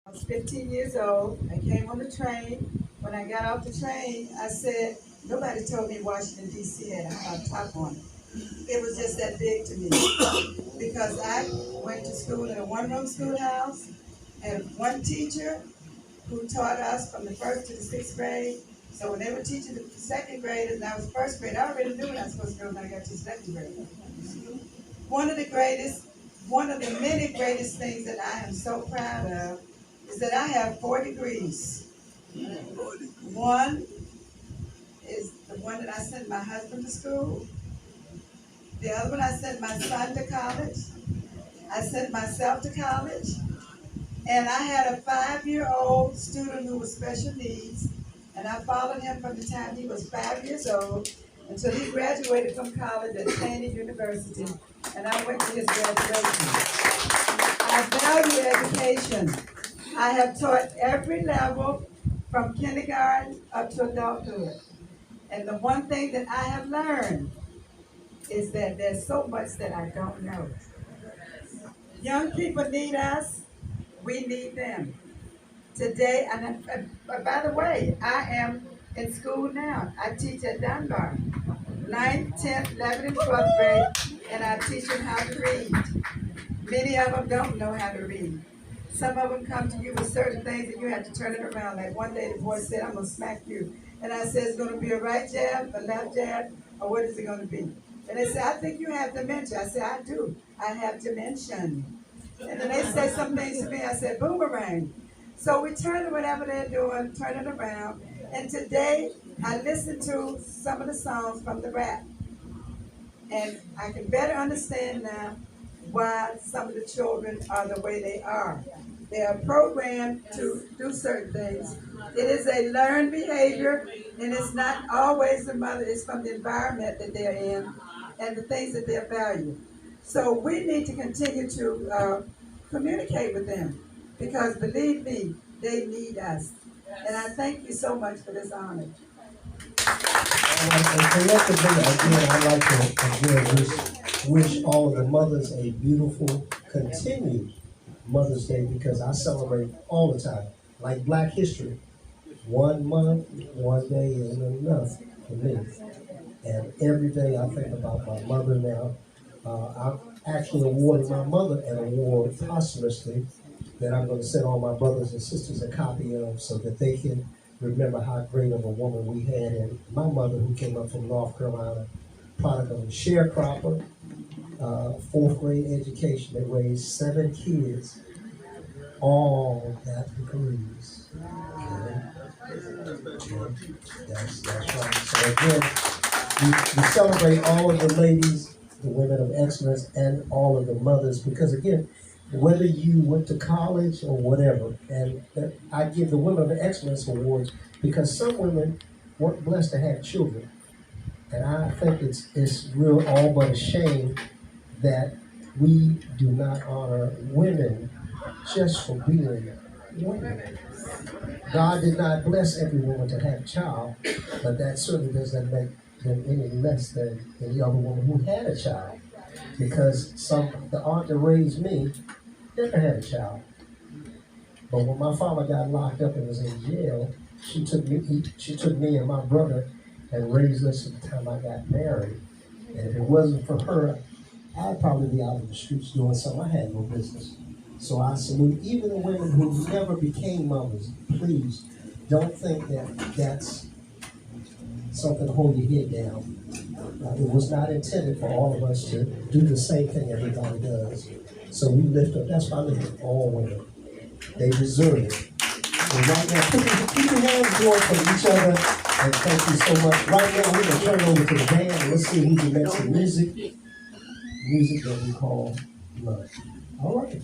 I was 15 years old. I came on the train. When I got off the train, I said, nobody told me Washington, D.C. had a top on it. It was just that big to me because I went to school in a one-room schoolhouse and one teacher who taught us from the first to the sixth grade. So when they were teaching the second graders and I was first grade, I already knew what I was supposed to do when I got to second grade. One of the greatest, one of the many greatest things that I am so proud of is that I have 4 degrees. One is the one that I sent my husband to school. The other one I sent my son to college. I sent myself to college. And I had a 5-year-old student who was special needs. And I followed him from the time he was 5 years old until he graduated from college at Stanford University. And I went to his graduation. I value education. I have taught every level from kindergarten up to adulthood. And the one thing that I have learned is that there's so much that I don't know. Young people need us. We need them. Today, and by the way, I am in school now. I teach at Dunbar, 9th, 10th, 11th, and 12th grade, and I teach them how to read. Many of them don't know how to read. Some of them come to you with certain things and you have to turn it around. Like one day the boy said, I'm going to smack you. And I said, it's going to be a right jab, a left jab, or what is it going to be? And they said, I think you have dementia. I said, I do. I have dementia. And then they said some things to me. I said, boomerang. So we turn whatever they're doing, turn it around. And today, I listen to some of the songs from the rap. And I can better understand now why some of the children are the way they are. They are programmed to do certain things. It is a learned behavior, and it's not always the mother. It's from the environment that they're in and the things that they value. So we need to continue to communicate with them because, believe me, they need us. And I thank you so much for this honor. And collectively, again, I'd like to again wish all of the mothers a beautiful, continued Mother's Day because I celebrate all the time. Like Black History, 1 month, 1 day isn't enough for me. And every day I think about my mother now. I've actually awarded my mother an award posthumously that I'm going to send all my brothers and sisters a copy of so that they can remember how great of a woman we had. And my mother, who came up from North Carolina, product of a sharecropper, 4th grade education, that raised 7 kids, all got degrees. Okay? That's right. So again, we celebrate all of the ladies, the women of excellence, and all of the mothers, because again, whether you went to college or whatever, and I give the Women of Excellence Awards because some women weren't blessed to have children. And I think it's real all but a shame that we do not honor women just for being women. God did not bless every woman to have a child, but that certainly doesn't make them any less than any other woman who had a child. Because the aunt that raised me never had a child. But when my father got locked up and was in jail, she took me and my brother and raised us at the time I got married. And if it wasn't for her, I'd probably be out in the streets doing something I had no business. So I salute even the women who never became mothers. Please don't think that that's something to hold your head down. It was not intended for all of us to do the same thing everybody does. So we lift up, that's why I lift up all women. They deserve it. And right now, keep your hands going for each other, and thank you so much. Right now, we're going to turn over to the band, and let's see who can make some music that we call love. All right.